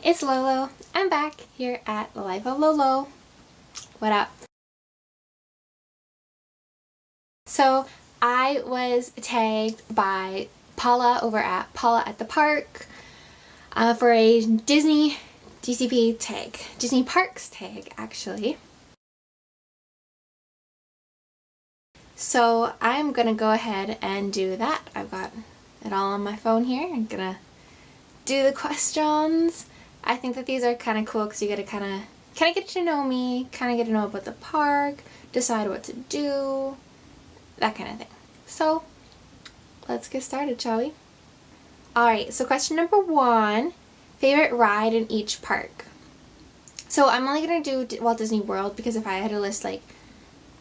it's Lolo. I'm back here at the Life of Lolo. What up? So I was tagged by Paula over at Paula at the Park for a Disney DCP tag. Disney Parks tag, actually. So I'm gonna go ahead and do that. I've got it all on my phone here. I'm gonna do the questions. I think that these are kind of cool because you get to kind of get to know me, kind of get to know about the park, decide what to do, that kind of thing. So let's get started, shall we? Alright, so question number 1, favorite ride in each park. So I'm only going to do Walt Disney World because if I had to list like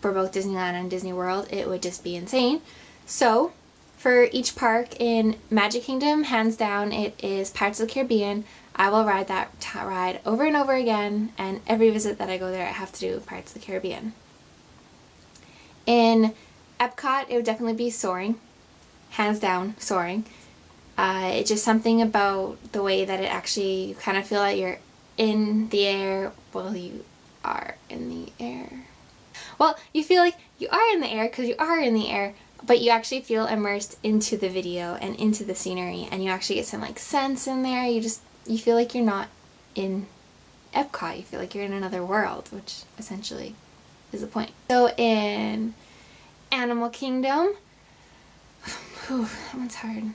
for both Disneyland and Disney World, it would just be insane. So for each park in Magic Kingdom, hands down, it is Pirates of the Caribbean. I will ride that ride over and over again, and every visit that I go there I have to do Pirates of the Caribbean. In Epcot, it would definitely be Soaring. Hands down, Soaring. It's just something about the way that it actually, you kind of feel that you're in the air. Well, you are in the air. Well, you feel like you are in the air because you are in the air, but you actually feel immersed into the video and into the scenery, and you actually get some like sense in there. You feel like you're not in Epcot. You feel like you're in another world, which essentially is the point. So in Animal Kingdom, that one's hard.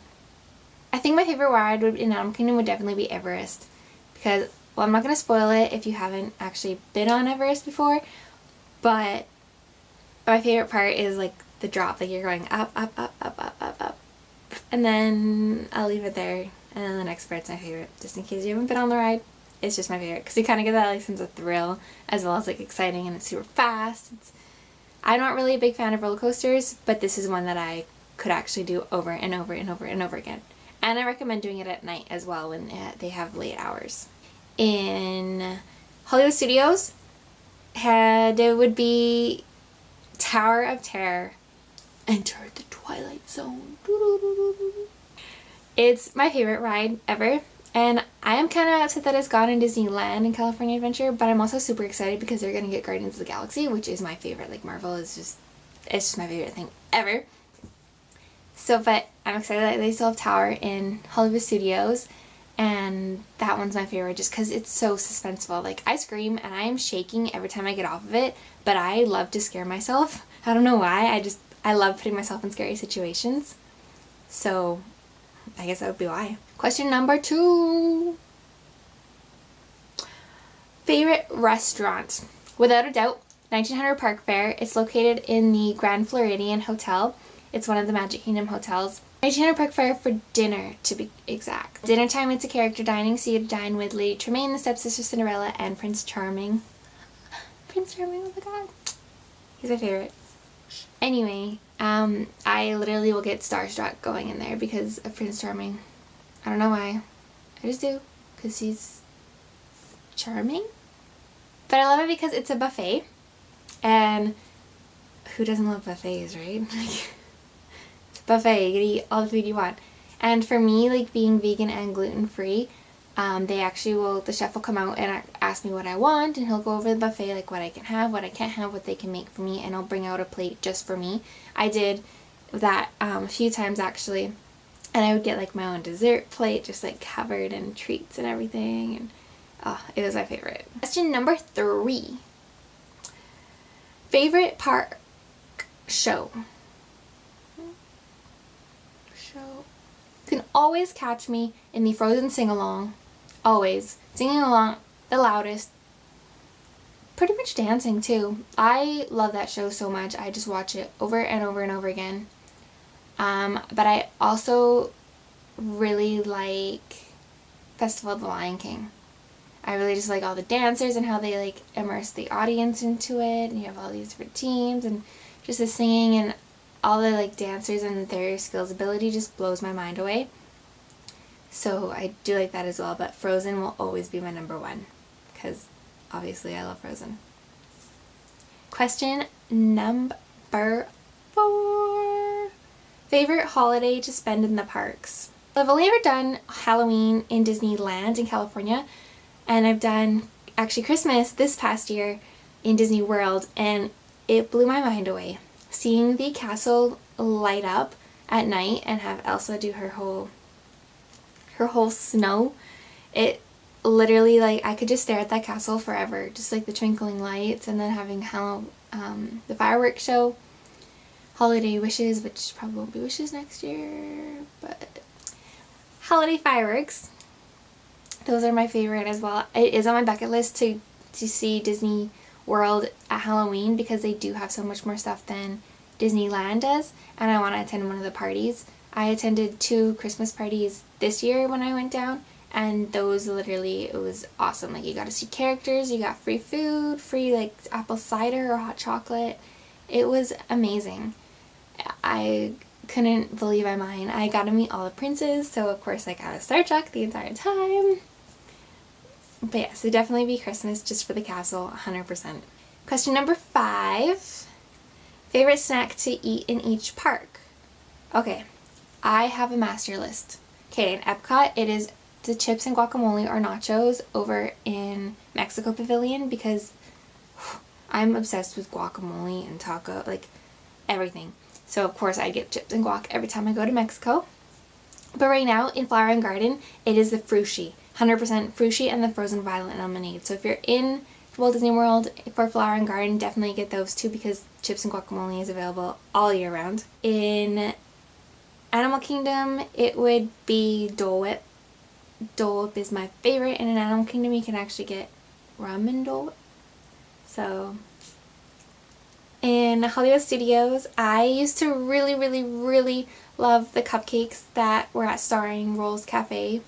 I think my favorite ride in Animal Kingdom would definitely be Everest because, well, I'm not going to spoil it if you haven't actually been on Everest before, but my favorite part is like the drop, like you're going up, up, up, up, up, up, up, and then I'll leave it there, and then the next part's my favorite, just in case you haven't been on the ride. It's just my favorite because you kind of get that like sense of thrill as well as like exciting, and it's super fast. I'm not really a big fan of roller coasters, but this is one that I could actually do over and over and over and over again, and I recommend doing it at night as well when they have late hours. In Hollywood Studios, there would be Tower of Terror. Enter the Twilight Zone. It's my favorite ride ever, and I am kind of upset that it's gone in Disneyland and California Adventure, but I'm also super excited because they're going to get Guardians of the Galaxy, which is my favorite. Like, Marvel is just, it's just my favorite thing ever. So, but I'm excited that they still have Tower in Hollywood Studios, and that one's my favorite just because it's so suspenseful. Like, I scream and I am shaking every time I get off of it, but I love to scare myself. I don't know why, I love putting myself in scary situations. So I guess that would be why. Question number 2. Favorite restaurant? Without a doubt, 1900 Park Fare. It's located in the Grand Floridian Hotel. It's one of the Magic Kingdom hotels. 1900 Park Fare for dinner, to be exact. Dinner time, it's a character dining, so you dine with Lady Tremaine, the stepsister Cinderella, and Prince Charming. Prince Charming, oh my god. He's my favorite. Anyway, I literally will get starstruck going in there because of Prince Charming. I don't know why. I just do. Because he's charming. But I love it because it's a buffet. And who doesn't love buffets, right? It's a buffet. You get to eat all the food you want. And for me, like being vegan and gluten-free, they actually will, the chef will come out and ask me what I want, and he'll go over the buffet, like what I can have, what I can't have, what they can make for me, and I'll bring out a plate just for me. I did that a few times actually, and I would get like my own dessert plate, just like covered in treats and everything, and oh, it was my favorite. Question number 3. Favorite park show? You can always catch me in the Frozen sing-along. Always. Singing along the loudest. Pretty much dancing too. I love that show so much. I just watch it over and over and over again. But I also really like Festival of the Lion King. I really just like all the dancers and how they like immerse the audience into it. And you have all these different teams and just the singing and all the like dancers and their skills ability just blows my mind away. So I do like that as well, but Frozen will always be my number 1 because obviously I love Frozen. Question number 4. Favorite holiday to spend in the parks? I've only ever done Halloween in Disneyland in California, And I've done actually Christmas this past year in Disney World, and it blew my mind away. Seeing the castle light up at night and have Elsa do her whole snow, it literally, like, I could just stare at that castle forever, just like the twinkling lights, and then having the fireworks show, holiday wishes, which probably won't be wishes next year, but holiday fireworks, those are my favorite as well. It is on my bucket list to see Disney World at Halloween, because they do have so much more stuff than Disneyland does, and I want to attend one of the parties. I attended 2 Christmas parties this year when I went down, and those literally, it was awesome. Like, you got to see characters, you got free food, free like apple cider or hot chocolate. It was amazing. I couldn't believe my mind. I got to meet all the princes, so of course I got a starstruck the entire time. But yeah, so definitely be Christmas just for the castle, 100%. Question number 5. Favorite snack to eat in each park? Okay, I have a master list. Okay, in Epcot, it is the chips and guacamole or nachos over in Mexico Pavilion, because I'm obsessed with guacamole and taco, like everything. So of course I get chips and guac every time I go to Mexico. But right now in Flower and Garden, it is the Frushi, 100% Frushi and the frozen violet lemonade. So if you're in Walt Disney World for Flower and Garden, definitely get those two, because chips and guacamole is available all year round. In Animal Kingdom, it would be Dole Whip. Dole Whip is my favorite, and in Animal Kingdom you can actually get rum and Dole Whip. So in Hollywood Studios, I used to really love the cupcakes that were at Starring Rolls Cafe,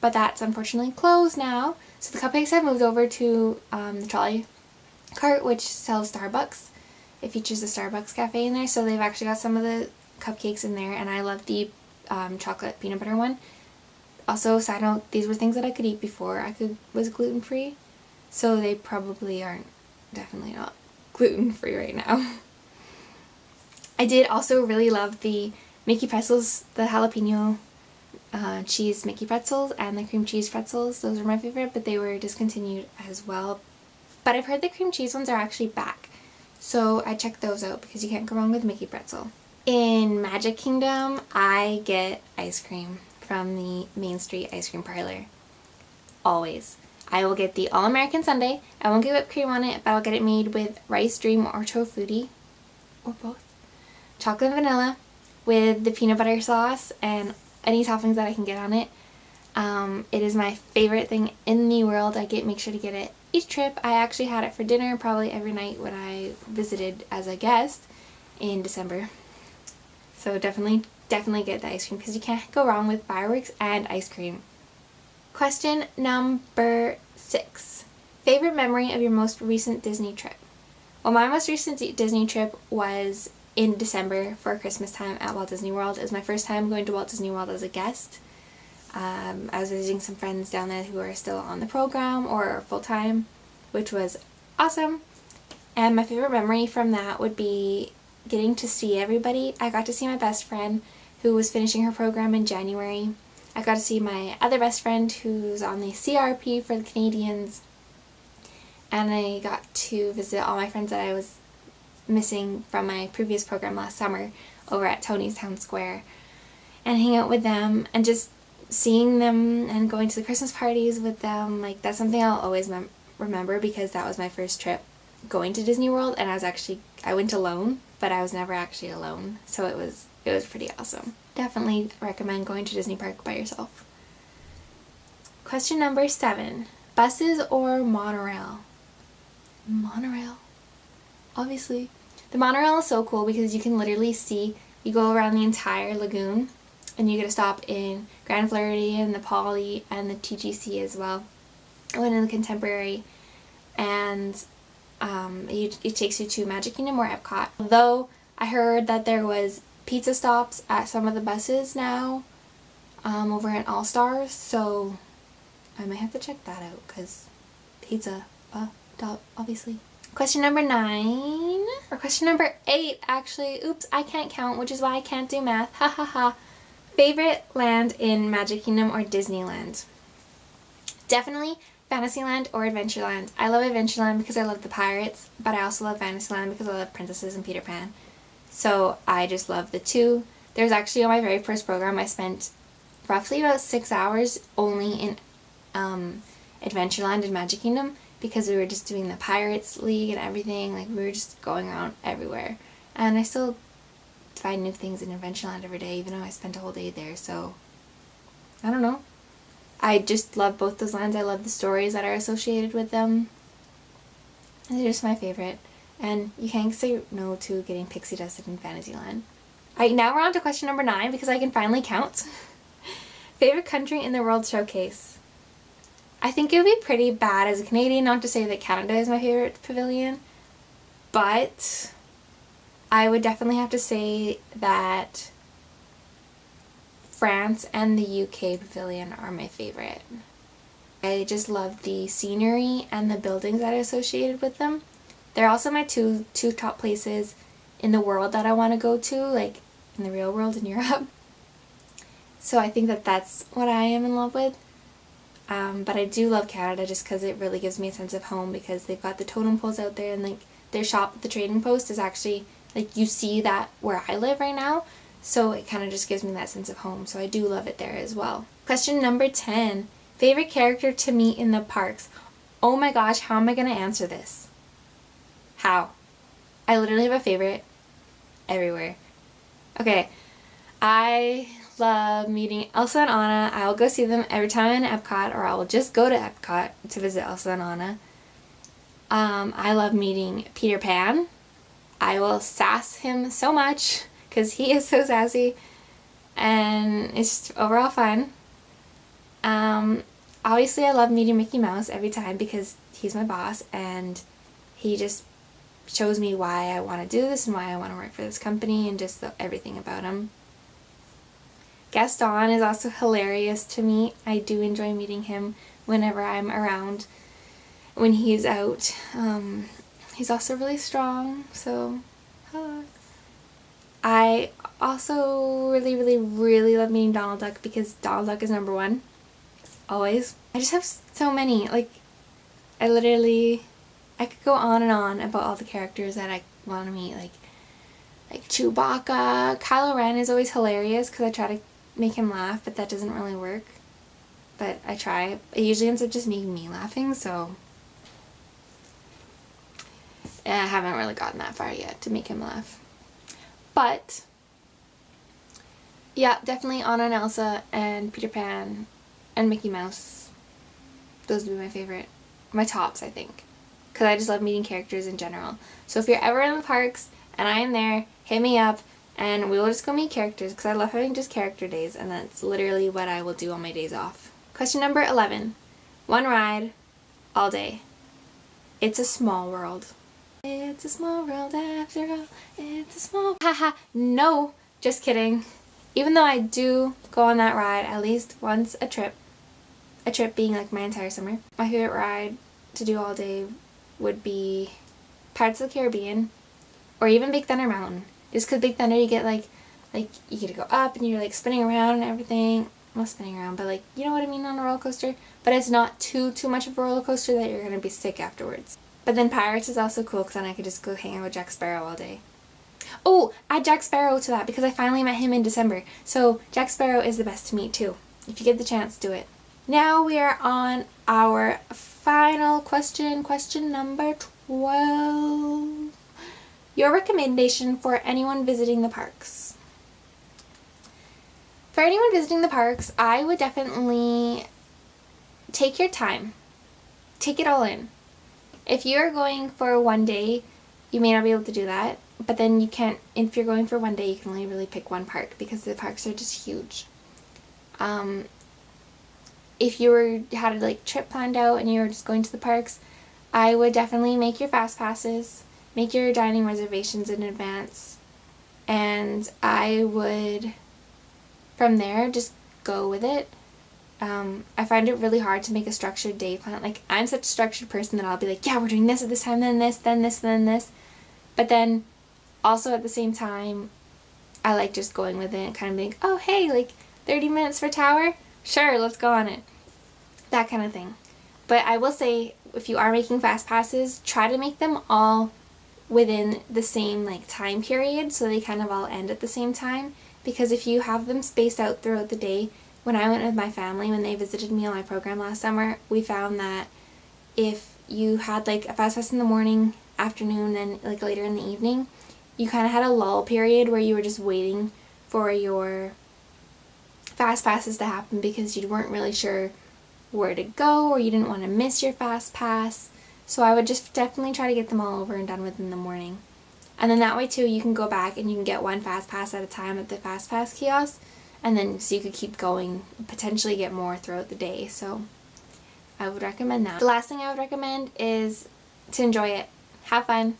but that's unfortunately closed now. So the cupcakes have moved over to the trolley cart, which sells Starbucks. It features the Starbucks cafe in there, so they've actually got some of the cupcakes in there, and I love the chocolate peanut butter one. Also, side note, these were things that I could eat before I was gluten free, so they probably aren't, definitely not gluten free right now. I did also really love the Mickey pretzels, the jalapeno cheese Mickey pretzels and the cream cheese pretzels. Those were my favorite, but they were discontinued as well. But I've heard the cream cheese ones are actually back, so I checked those out because you can't go wrong with Mickey pretzel. In Magic Kingdom, I get ice cream from the Main Street Ice Cream Parlor. Always. I will get the All-American Sundae. I won't get whipped cream on it, but I'll get it made with rice, dream, or tofuti, or both. Chocolate and vanilla with the peanut butter sauce and any toppings that I can get on it. It is my favorite thing in the world. I make sure to get it each trip. I actually had it for dinner probably every night when I visited as a guest in December. So definitely get the ice cream, because you can't go wrong with fireworks and ice cream. Question number 6. Favorite memory of your most recent Disney trip? Well, my most recent Disney trip was in December for Christmas time at Walt Disney World. It was my first time going to Walt Disney World as a guest. I was visiting some friends down there who are still on the program or full-time, which was awesome. And my favorite memory from that would be getting to see everybody. I got to see my best friend who was finishing her program in January. I got to see my other best friend who's on the CRP for the Canadians. And I got to visit all my friends that I was missing from my previous program last summer over at Tony's Town Square, and hang out with them, and just seeing them and going to the Christmas parties with them. Like, that's something I'll always remember, because that was my first trip going to Disney World, and I went alone, but I was never actually alone, so it was pretty awesome. Definitely recommend going to Disney Park by yourself. Question number 7. Buses or monorail? Monorail. Obviously. The monorail is so cool because you can literally see, you go around the entire lagoon, and you get to stop in Grand Floridian, the Poly, and the TGC as well. I went in the Contemporary, and it takes you to Magic Kingdom or Epcot. Although I heard that there was pizza stops at some of the buses now over at All Stars, so I might have to check that out, because pizza, obviously. Question number 9, or question number 8 actually. Oops, I can't count, which is why I can't do math. Ha ha ha. Favorite land in Magic Kingdom or Disneyland? Definitely Fantasyland or Adventureland. I love Adventureland because I love the pirates, but I also love Fantasyland because I love princesses and Peter Pan. So I just love the two. There's actually, on my very first program, I spent roughly about 6 hours only in Adventureland and Magic Kingdom because we were just doing the Pirates League and everything. Like, we were just going around everywhere. And I still find new things in Adventureland every day, even though I spent a whole day there. So, I don't know. I just love both those lands. I love the stories that are associated with them. They're just my favorite. And you can't say no to getting pixie dusted in Fantasyland. Alright, now we're on to question number 9 because I can finally count. Favorite country in the World Showcase? I think it would be pretty bad as a Canadian not to say that Canada is my favorite pavilion, but I would definitely have to say that France and the UK pavilion are my favorite. I just love the scenery and the buildings that are associated with them. They're also my two top places in the world that I want to go to, like in the real world in Europe. So I think that that's what I am in love with. But I do love Canada just because it really gives me a sense of home, because they've got the totem poles out there, and like their shop at the trading post is actually, like, you see that where I live right now, so it kind of just gives me that sense of home. So I do love it there as well. Question number 10. Favorite character to meet in the parks? Oh my gosh, how am I going to answer this? How? I literally have a favorite everywhere. Okay, I love meeting Elsa and Anna. I'll go see them every time I'm in Epcot, or I will just go to Epcot to visit Elsa and Anna. I love meeting Peter Pan. I will sass him so much because he is so sassy, and it's just overall fun. Obviously I love meeting Mickey Mouse every time because he's my boss and he just shows me why I want to do this and why I want to work for this company, and just everything about him. Gaston is also hilarious to meet. I do enjoy meeting him whenever I'm around when he's out. He's also really strong, so I also really love meeting Donald Duck because Donald Duck is number 1. Always. I just have so many. Like, I could go on and on about all the characters that I want to meet. Like Chewbacca. Kylo Ren is always hilarious because I try to make him laugh, but that doesn't really work. But I try. It usually ends up just making me laughing, so I haven't really gotten that far yet to make him laugh. But yeah, definitely Anna and Elsa and Peter Pan and Mickey Mouse. Those would be my favorite. My tops, I think. Because I just love meeting characters in general. So if you're ever in the parks and I am there, hit me up and we will just go meet characters, because I love having just character days, and that's literally what I will do on my days off. Question number 11. One ride all day. It's a small world. It's a small world after all. It's a small... Haha. No. Just kidding. Even though I do go on that ride at least once a trip. A trip being like my entire summer. My favorite ride to do all day would be Pirates of the Caribbean, or even Big Thunder Mountain. Just because Big Thunder, you get like you get to go up and you're like spinning around and everything. Well, spinning around, but like, you know what I mean, on a roller coaster. But it's not too much of a roller coaster that you're gonna be sick afterwards. But then Pirates is also cool because then I could just go hang out with Jack Sparrow all day. Oh, add Jack Sparrow to that because I finally met him in December. So Jack Sparrow is the best to meet too. If you get the chance, do it. Now we are on our final question. Question number 12. Your recommendation for anyone visiting the parks. For anyone visiting the parks, I would definitely take your time. Take it all in. If you're going for one day, you may not be able to do that. But then you can't, if you're going for one day, you can only really pick one park because the parks are just huge. If you had a like trip planned out and you were just going to the parks, I would definitely make your fast passes, make your dining reservations in advance, and I would from there just go with it. I find it really hard to make a structured day plan. Like, I'm such a structured person that I'll be like, yeah, we're doing this at this time, then this, then this, then this. But then also at the same time, I like just going with it and kind of being, oh hey, like 30 minutes for Tower? Sure, let's go on it. that kind of thing. But I will say, if you are making fast passes, try to make them all within the same like time period, so they kind of all end at the same time, because if you have them spaced out throughout the day, when I went with my family, when they visited me on my program last summer, we found that if you had like a fast pass in the morning, afternoon, and like later in the evening, you kind of had a lull period where you were just waiting for your fast passes to happen because you weren't really sure where to go, or you didn't want to miss your fast pass. So I would just definitely try to get them all over and done with in the morning. And then that way too, you can go back and you can get one fast pass at a time at the fast pass kiosk, and then so you could keep going, potentially get more throughout the day. So I would recommend that. The last thing I would recommend is to enjoy it. Have fun.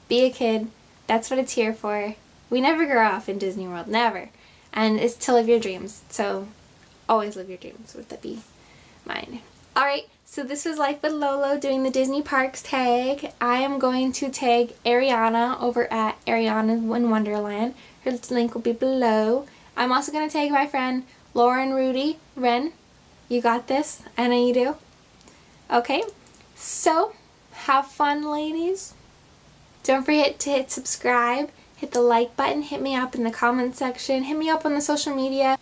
Be a kid. That's what it's here for. We never grow up in Disney World. Never. And it's to live your dreams. So always live your dreams. Would that be mine? Alright, so this was Life with Lolo doing the Disney Parks tag. I am going to tag Ariana over at Ariana in Wonderland. Her link will be below. I'm also going to tag my friend Lauren Rudy Wren. You got this? I know you do. Okay, so have fun, ladies. Don't forget to hit subscribe, hit the like button, hit me up in the comment section, hit me up on the social media.